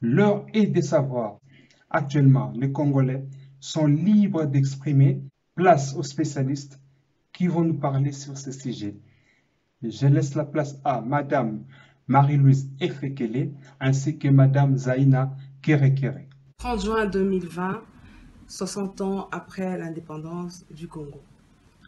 L'heure est de savoir. Actuellement, les Congolais sont libres d'exprimer. Place aux spécialistes qui vont nous parler sur ce sujet. Je laisse la place à Madame Marie-Louise Efekele ainsi que Madame Zaina Kerekere. 30 juin 2020, 60 ans après l'indépendance du Congo.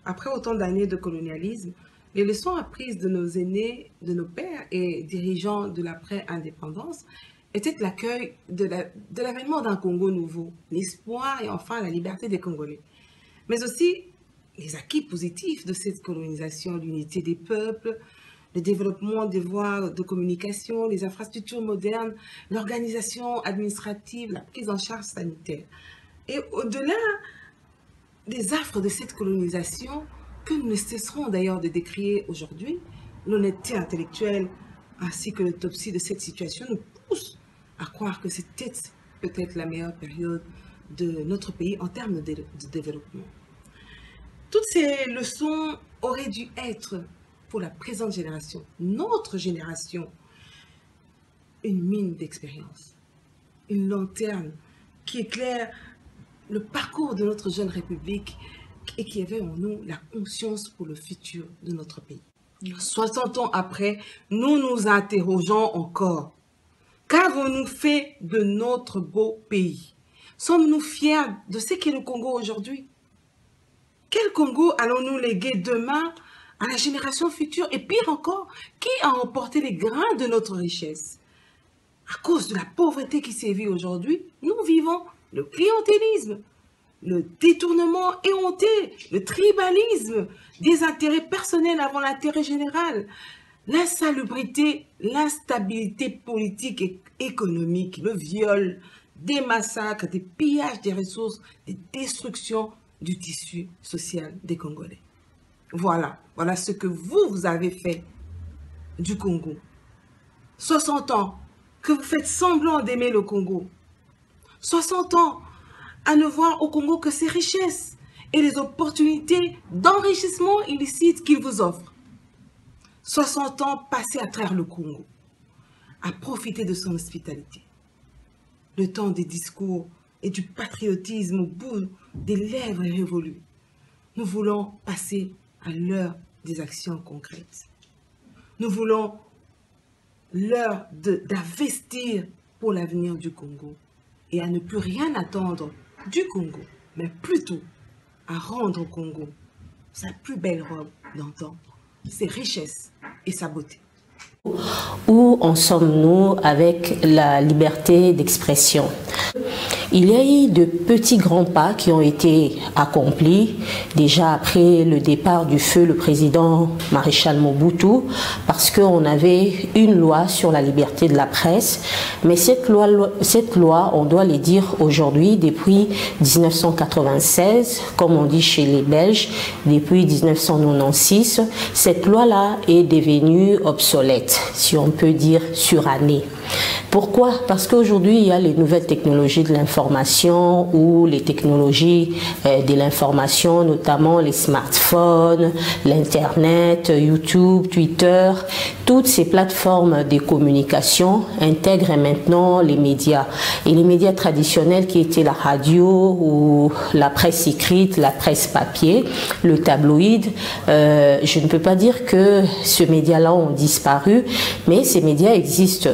Après autant d'années de colonialisme, les leçons apprises de nos aînés, de nos pères et dirigeants de l'après-indépendance étaient l'accueil de l'avènement d'un Congo nouveau, l'espoir et enfin la liberté des Congolais. Mais aussi les acquis positifs de cette colonisation, l'unité des peuples, le développement des voies de communication, les infrastructures modernes, l'organisation administrative, la prise en charge sanitaire. Et au-delà des affres de cette colonisation, que nous ne cesserons d'ailleurs de décrier aujourd'hui, l'honnêteté intellectuelle ainsi que l'autopsie de cette situation nous poussent à croire que c'était peut-être la meilleure période de notre pays en termes de développement. Toutes ces leçons auraient dû être pour la présente génération, notre génération, une mine d'expérience, une lanterne qui éclaire le parcours de notre jeune République et qui éveille en nous la conscience pour le futur de notre pays. 60 ans après, nous nous interrogeons encore. Qu'avons-nous fait de notre beau pays? Sommes-nous fiers de ce qu'est le Congo aujourd'hui? Quel Congo allons-nous léguer demain à la génération future? Et pire encore, qui a emporté les grains de notre richesse? À cause de la pauvreté qui sévit aujourd'hui, nous vivons le clientélisme, le détournement éhonté, le tribalisme, des intérêts personnels avant l'intérêt général, l'insalubrité, l'instabilité politique et économique, le viol, des massacres, des pillages des ressources, des destructions du tissu social des Congolais. Voilà ce que vous avez fait du Congo. 60 ans que vous faites semblant d'aimer le Congo. 60 ans à ne voir au Congo que ses richesses et les opportunités d'enrichissement illicite qu'il vous offre. 60 ans passés à travers le Congo, à profiter de son hospitalité. Le temps des discours et du patriotisme au bout des lèvres est révolu. Nous voulons passer à l'heure des actions concrètes. Nous voulons l'heure d'investir pour l'avenir du Congo et à ne plus rien attendre du Congo, mais plutôt à rendre au Congo sa plus belle robe d'antan, ses richesses et sa beauté. Où en sommes-nous avec la liberté d'expression? Il y a eu de petits grands pas qui ont été accomplis déjà après le départ du feu le président Maréchal Mobutu, parce qu'on avait une loi sur la liberté de la presse, mais cette loi, on doit le dire aujourd'hui, depuis 1996, comme on dit chez les Belges, depuis 1996, cette loi-là est devenue obsolète, si on peut dire surannée. Pourquoi? Parce qu'aujourd'hui, il y a les nouvelles technologies de l'information ou les technologies de l'information, notamment les smartphones, l'Internet, YouTube, Twitter. Toutes ces plateformes de communication intègrent maintenant les médias. Et les médias traditionnels qui étaient la radio ou la presse écrite, la presse papier, le tabloïd, je ne peux pas dire que ces médias-là ont disparu, mais ces médias existent.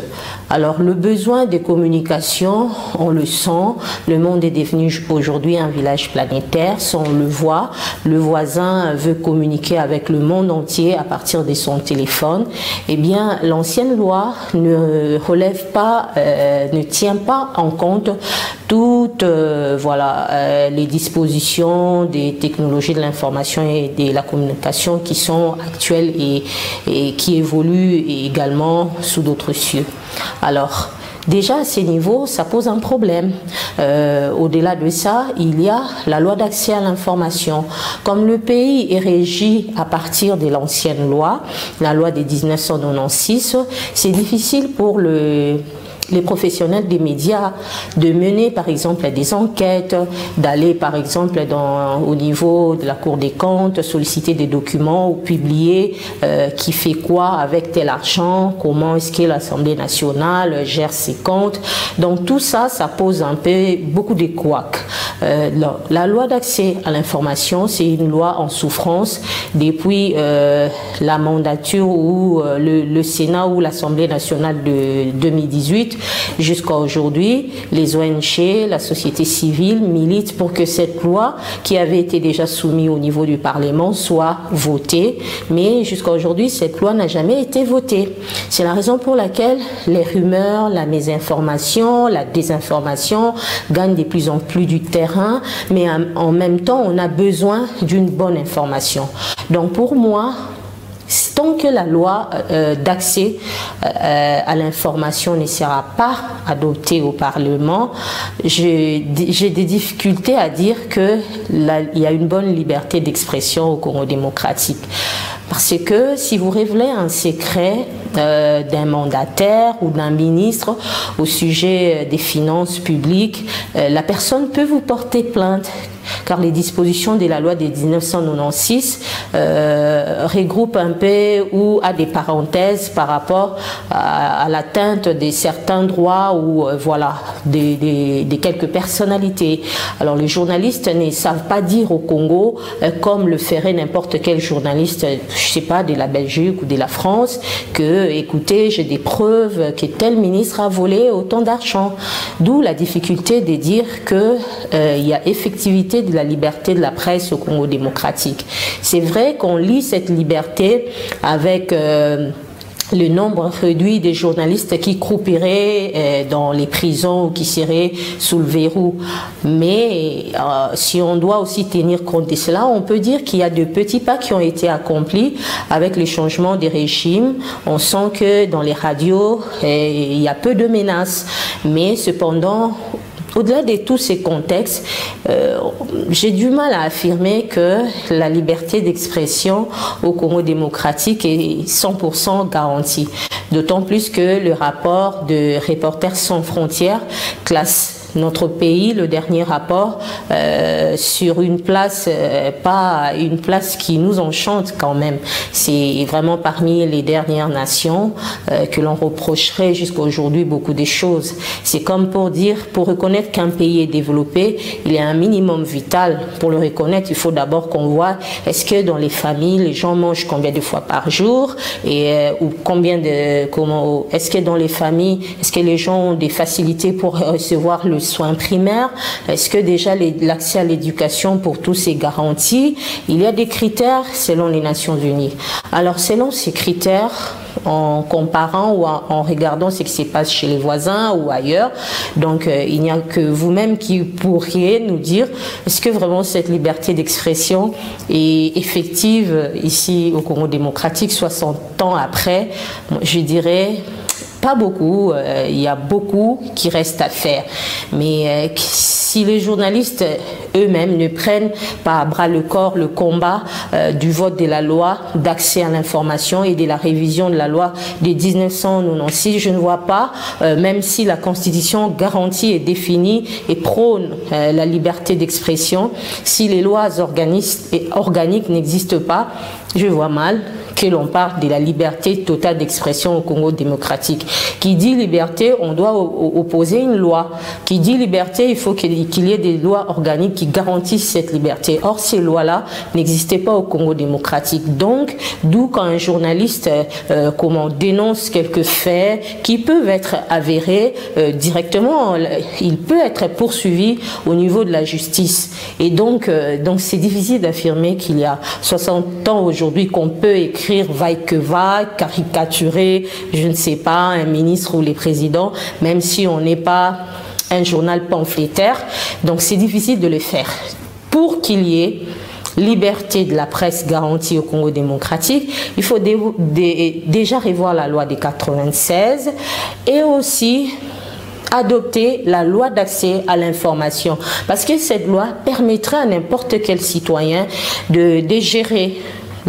Alors le besoin de communication, on le sent, le monde est devenu aujourd'hui un village planétaire, on le voit, le voisin veut communiquer avec le monde entier à partir de son téléphone. Eh bien, l'ancienne loi ne relève pas, ne tient pas en compte toutes les dispositions des technologies de l'information et de la communication qui sont actuelles et qui évoluent également sous d'autres cieux. Alors, déjà à ces niveaux, ça pose un problème. Au-delà de ça, il y a la loi d'accès à l'information. Comme le pays est régi à partir de l'ancienne loi, la loi de 1996, c'est difficile pour le les professionnels des médias de mener par exemple des enquêtes, d'aller par exemple au niveau de la Cour des comptes, solliciter des documents ou publier qui fait quoi avec tel argent, comment est-ce que l'Assemblée nationale gère ses comptes. Donc tout ça, ça pose un peu beaucoup de couacs. La loi d'accès à l'information, c'est une loi en souffrance depuis la mandature ou le Sénat ou l'Assemblée nationale de 2018 jusqu'à aujourd'hui. Les ONG, la société civile militent pour que cette loi qui avait été déjà soumise au niveau du Parlement soit votée, mais jusqu'à aujourd'hui cette loi n'a jamais été votée. C'est la raison pour laquelle les rumeurs, la mésinformation, la désinformation gagnent de plus en plus du terrain, mais en même temps on a besoin d'une bonne information. Donc pour moi, tant que la loi d'accès à l'information ne sera pas adoptée au Parlement, j'ai des difficultés à dire qu'il y a une bonne liberté d'expression au Congo démocratique. Parce que si vous révélez un secret d'un mandataire ou d'un ministre au sujet des finances publiques, la personne peut vous porter plainte, car les dispositions de la loi de 1996 regroupent un peu ou à des parenthèses par rapport à l'atteinte de certains droits ou voilà, de quelques personnalités. Alors les journalistes ne savent pas dire au Congo, comme le ferait n'importe quel journaliste, je sais pas, de la Belgique ou de la France, que écoutez, j'ai des preuves que tel ministre a volé autant d'argent. D'où la difficulté de dire qu'il y a effectivité de la liberté de la presse au Congo démocratique. C'est vrai qu'on lit cette liberté avec le nombre réduit des journalistes qui croupiraient dans les prisons ou qui seraient sous le verrou. Mais si on doit aussi tenir compte de cela, on peut dire qu'il y a de petits pas qui ont été accomplis avec les changements des régimes. On sent que dans les radios, il y a peu de menaces. Mais cependant, au-delà de tous ces contextes, j'ai du mal à affirmer que la liberté d'expression au Congo démocratique est 100% garantie. D'autant plus que le rapport de Reporters sans frontières classe notre pays, le dernier rapport, sur une place, pas une place qui nous enchante quand même. C'est vraiment parmi les dernières nations que l'on reprocherait jusqu'à aujourd'hui beaucoup de choses. C'est comme pour dire, pour reconnaître qu'un pays est développé, il y a un minimum vital. Pour le reconnaître, il faut d'abord qu'on voit est-ce que dans les familles, les gens mangent combien de fois par jour et ou est-ce que dans les familles, est-ce que les gens ont des facilités pour recevoir le soin primaire? Est-ce que déjà l'accès à l'éducation pour tous est garanti? Il y a des critères selon les Nations Unies. Alors selon ces critères, en comparant ou en regardant ce qui se passe chez les voisins ou ailleurs, donc il n'y a que vous-même qui pourriez nous dire est-ce que vraiment cette liberté d'expression est effective ici au Congo démocratique 60 ans après? Je dirais pas beaucoup, il y a beaucoup qui reste à faire. Mais si les journalistes eux-mêmes ne prennent pas à bras le corps le combat du vote de la loi d'accès à l'information et de la révision de la loi de 1996, je ne vois pas, même si la Constitution garantit et définit et prône la liberté d'expression, si les lois organiques n'existent pas, je vois mal que l'on parle de la liberté totale d'expression au Congo démocratique. Qui dit liberté, on doit opposer une loi. Qui dit liberté, il faut qu'il y ait des lois organiques qui garantissent cette liberté. Or, ces lois-là n'existaient pas au Congo démocratique. Donc, d'où quand un journaliste dénonce quelques faits qui peuvent être avérés directement, il peut être poursuivi au niveau de la justice. Et donc c'est difficile d'affirmer qu'il y a 60 ans aujourd'hui qu'on peut écrire vaille que vaille, caricaturer, je ne sais pas, un ministre ou les présidents, même si on n'est pas un journal pamphlétaire. Donc c'est difficile de le faire. Pour qu'il y ait liberté de la presse garantie au Congo démocratique, il faut déjà revoir la loi de 96 et aussi adopter la loi d'accès à l'information. Parce que cette loi permettrait à n'importe quel citoyen de gérer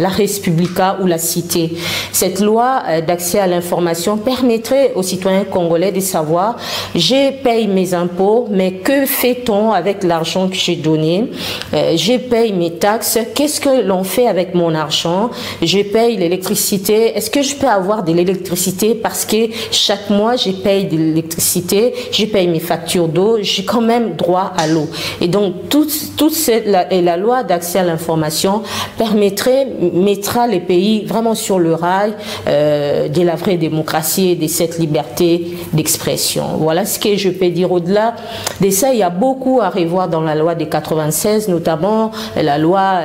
la Respublica ou la Cité. Cette loi d'accès à l'information permettrait aux citoyens congolais de savoir, je paye mes impôts, mais que fait-on avec l'argent que j'ai donné? Je paye mes taxes, qu'est-ce que l'on fait avec mon argent? Je paye l'électricité, est-ce que je peux avoir de l'électricité parce que chaque mois je paye de l'électricité, je paye mes factures d'eau, j'ai quand même droit à l'eau. Et donc la loi d'accès à l'information mettra les pays vraiment sur le rail de la vraie démocratie et de cette liberté d'expression. Voilà ce que je peux dire. Au-delà de ça, il y a beaucoup à revoir dans la loi de 96, notamment la loi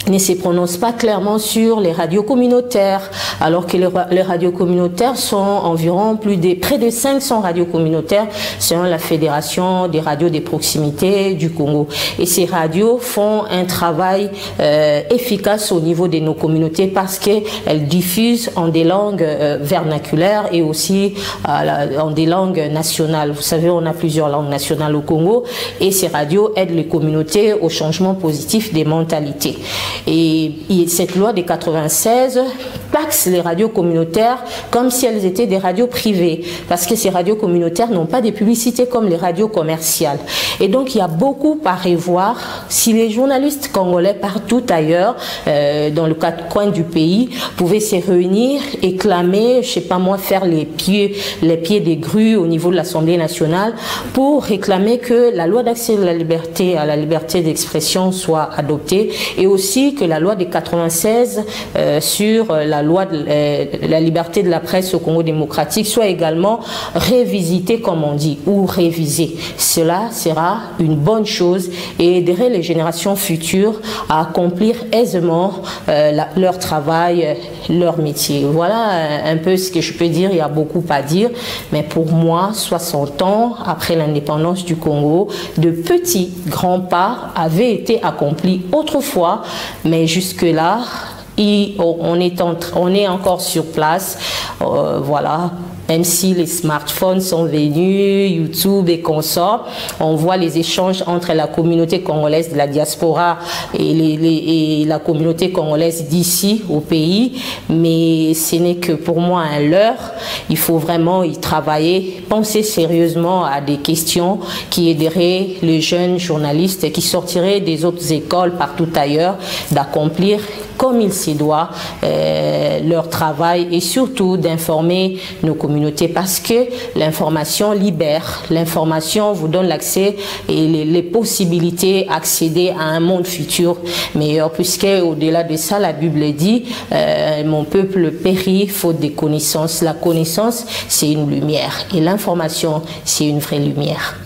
ne se prononce pas clairement sur les radios communautaires, alors que les radios communautaires sont environ près de 500 radios communautaires selon la Fédération des radios des proximités du Congo. Et ces radios font un travail efficace au niveau de nos communautés parce qu'elles diffusent en des langues vernaculaires et aussi en des langues nationales. Vous savez, on a plusieurs langues nationales au Congo et ces radios aident les communautés au changement positif des mentalités. Et cette loi de 96 taxe les radios communautaires comme si elles étaient des radios privées, parce que ces radios communautaires n'ont pas de publicité comme les radios commerciales. Et donc il y a beaucoup à revoir. Si les journalistes congolais partout ailleurs, dans le quatre coins du pays, pouvaient se réunir et clamer, je sais pas moi, faire les pieds des grues au niveau de l'Assemblée nationale pour réclamer que la loi d'accès à la liberté d'expression soit adoptée, et aussi que la loi de 96 sur la loi de la liberté de la presse au Congo démocratique soit également révisitée, comme on dit, ou révisée. Cela sera une bonne chose et aiderait les générations futures à accomplir aisément leur travail, leur métier. Voilà un peu ce que je peux dire. Il y a beaucoup à dire, mais pour moi, 60 ans après l'indépendance du Congo, de petits grands pas avaient été accomplis autrefois, mais jusque-là, on est encore sur place. Voilà. Même si les smartphones sont venus, YouTube et consorts, on voit les échanges entre la communauté congolaise de la diaspora et la communauté congolaise d'ici au pays, mais ce n'est que pour moi un leurre. Il faut vraiment y travailler, penser sérieusement à des questions qui aideraient les jeunes journalistes qui sortiraient des autres écoles partout ailleurs d'accomplir comme il s'y doit leur travail, et surtout d'informer nos communautés, parce que l'information libère, l'information vous donne l'accès et les possibilités d'accéder à un monde futur meilleur, puisque au-delà de ça, la Bible dit mon peuple périt faute de connaissances. La connaissance, c'est une lumière, et l'information, c'est une vraie lumière.